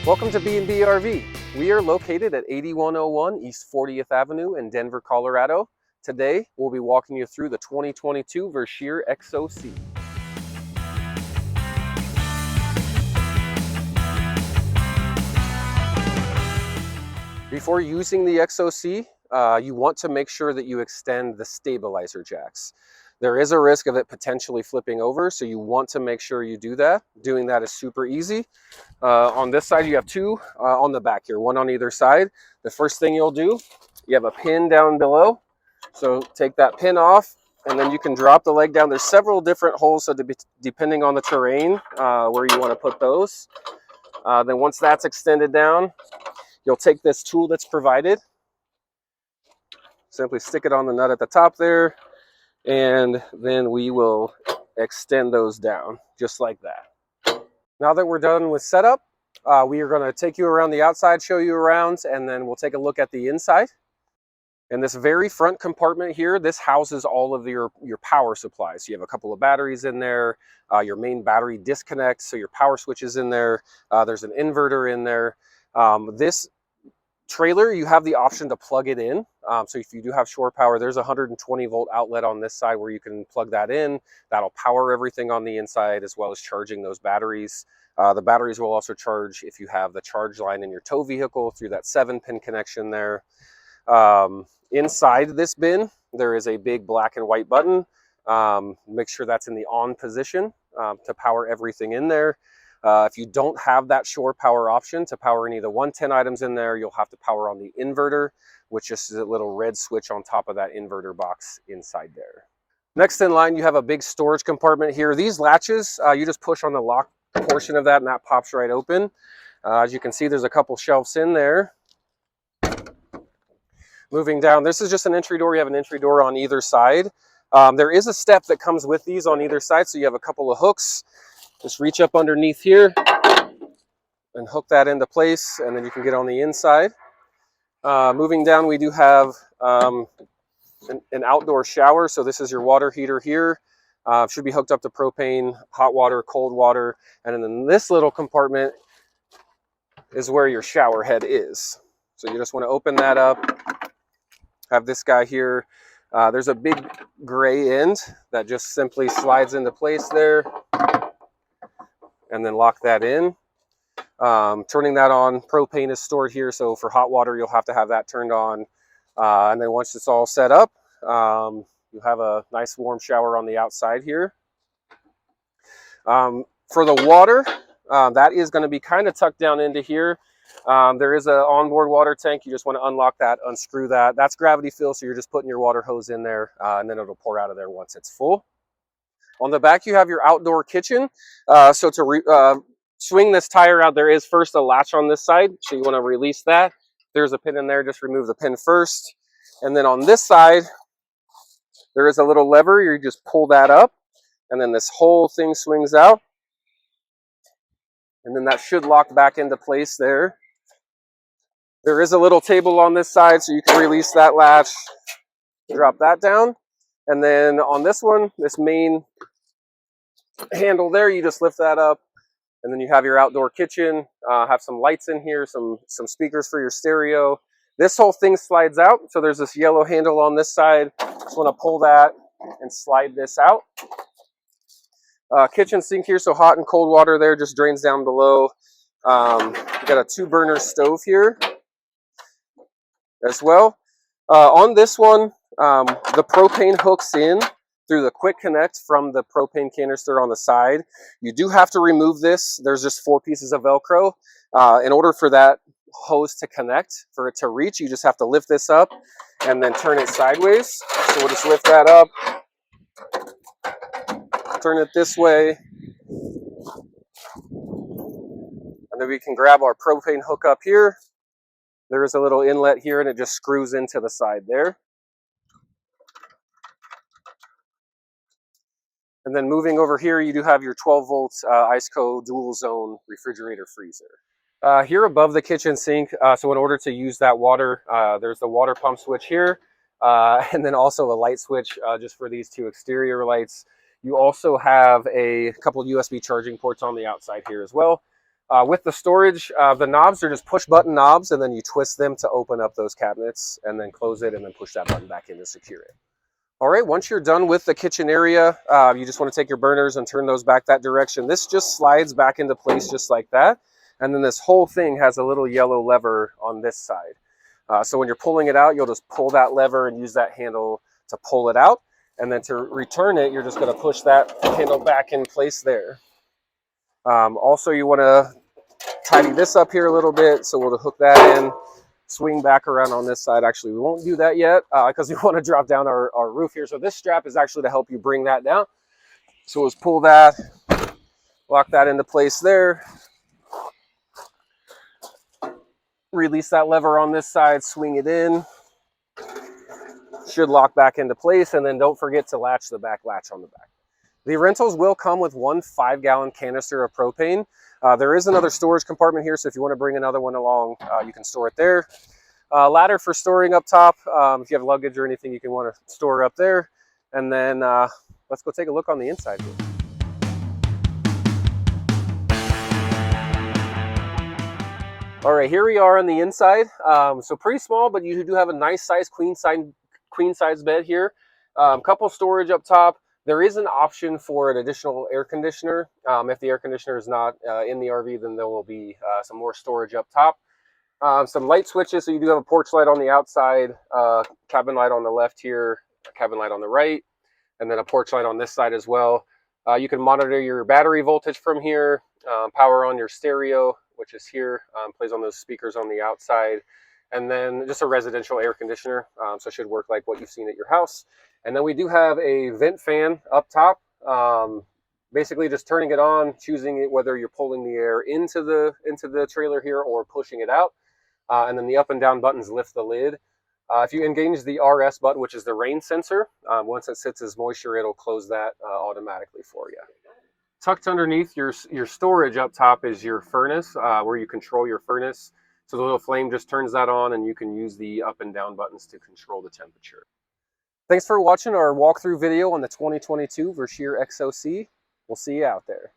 Welcome to B&B RV. We are located at 8101 East 40th Avenue in Denver, Colorado. Today, we'll be walking you through the 2022 Vorsheer XOC. Before using the XOC, you want to make sure that you extend the stabilizer jacks. There is a risk of it potentially flipping over, so you want to make sure you do that. Doing that is super easy. On this side, you have two on the back here, one on either side. The first thing you'll do, you have a pin down below. So take that pin off, and then you can drop the leg down. There's several different holes, so depending on the terrain, where you want to put those. Then once that's extended down, you'll take this tool that's provided. Simply stick it on the nut at the top there, and then we will extend those down just like that. Now that we're done with setup, we are going to take you around the outside, show you around, and then we'll take a look at the inside. In this very front compartment here, this houses all of your power supplies. You have a couple of batteries in there, your main battery disconnect, so your power switch is in there. There's an inverter in there. This trailer, you have the option to plug it in. So if you do have shore power, there's a 120 volt outlet on this side where you can plug that in. That'll power everything on the inside, as well as charging those batteries. The batteries will also charge if you have the charge line in your tow vehicle through that 7-pin connection there. Inside this bin, there is a big black and white button. Make sure that's in the on position to power everything in there. If you don't have that shore power option to power any of the 110 items in there, you'll have to power on the inverter, which is a little red switch on top of that inverter box inside there. Next in line, you have a big storage compartment here. These latches, you just push on the lock portion of that and that pops right open. As you can see, there's a couple shelves in there. Moving down, this is just an entry door. You have an entry door on either side. There is a step that comes with these on either side, so you have a couple of hooks. Just reach up underneath here and hook that into place, and then you can get on the inside. Moving down, we do have an outdoor shower. So this is your water heater here. Should be hooked up to propane, hot water, cold water. And then this little compartment is where your shower head is. So you just want to open that up. Have this guy here. There's a big gray end that just simply slides into place there. And then lock that in. Turning that on, propane is stored here, so for hot water you'll have to have that turned on. And then once it's all set up, you have a nice warm shower on the outside here. For the water, that is going to be kind of tucked down into here. There is an onboard water tank. You just want to unlock that, unscrew that. That's gravity fill, so you're just putting your water hose in there, and then it'll pour out of there once it's full. On the back, you have your outdoor kitchen. So to swing this tire out, there is first a latch on this side. So you want to release that. There's a pin in there. Just remove the pin first. And then on this side, there is a little lever. You just pull that up. And then this whole thing swings out. And then that should lock back into place there. There is a little table on this side, so you can release that latch. Drop that down. And then on this one, this main handle there, you just lift that up, and then you have your outdoor kitchen. Have some lights in here, some speakers for your stereo. This whole thing slides out, so there's this yellow handle on this side. Just want to pull that and slide this out. Kitchen sink here, so hot and cold water there just drains down below. You got a 2-burner stove here as well. On this one, the propane hooks in through the quick connect from the propane canister on the side. You do have to remove this. There's just 4 pieces of Velcro. In order for that hose to connect, for it to reach, you just have to lift this up and then turn it sideways. So we'll just lift that up, turn it this way, and then we can grab our propane hookup here. There is a little inlet here, and it just screws into the side there. And then moving over here, you do have your 12 volts IceCo dual zone refrigerator freezer. Here above the kitchen sink, so in order to use that water, there's the water pump switch here, and then also a light switch just for these 2 exterior lights. You also have a couple USB charging ports on the outside here as well. With the storage, the knobs are just push button knobs, and then you twist them to open up those cabinets and then close it and then push that button back in to secure it. All right, once you're done with the kitchen area, you just want to take your burners and turn those back that direction. This just slides back into place just like that. And then this whole thing has a little yellow lever on this side. So when you're pulling it out, you'll just pull that lever and use that handle to pull it out. And then to return it, you're just going to push that handle back in place there. Also, you want to tidy this up here a little bit. So we'll hook that in, swing back around on this side. Actually, we won't do that yet because we want to drop down our roof here. So this strap is actually to help you bring that down. So let's pull that, lock that into place there. Release that lever on this side, swing it in. Should lock back into place, and then don't forget to latch the back latch on the back. The rentals will come with one 5-gallon canister of propane. There is another storage compartment here, so if you want to bring another one along, you can store it there. Ladder for storing up top. If you have luggage or anything, you can want to store up there. And then let's go take a look on the inside here. All right, here we are on the inside. So pretty small, but you do have a nice size queen size bed here. Couple storage up top. There is an option for an additional air conditioner. If the air conditioner is not in the RV, then there will be some more storage up top. Some light switches, so you do have a porch light on the outside, cabin light on the left here, a cabin light on the right, and then a porch light on this side as well. You can monitor your battery voltage from here, power on your stereo, which is here, plays on those speakers on the outside, and then just a residential air conditioner, so it should work like what you've seen at your house. And then we do have a vent fan up top, basically just turning it on, choosing it whether you're pulling the air into the trailer here or pushing it out. And then the up and down buttons lift the lid. If you engage the RS button, which is the rain sensor, once it sits as moisture, it'll close that automatically for you. Tucked underneath your storage up top is your furnace, where you control your furnace. So the little flame just turns that on, and you can use the up and down buttons to control the temperature. Thanks for watching our walkthrough video on the 2022 Vorsheer XOC. We'll see you out there.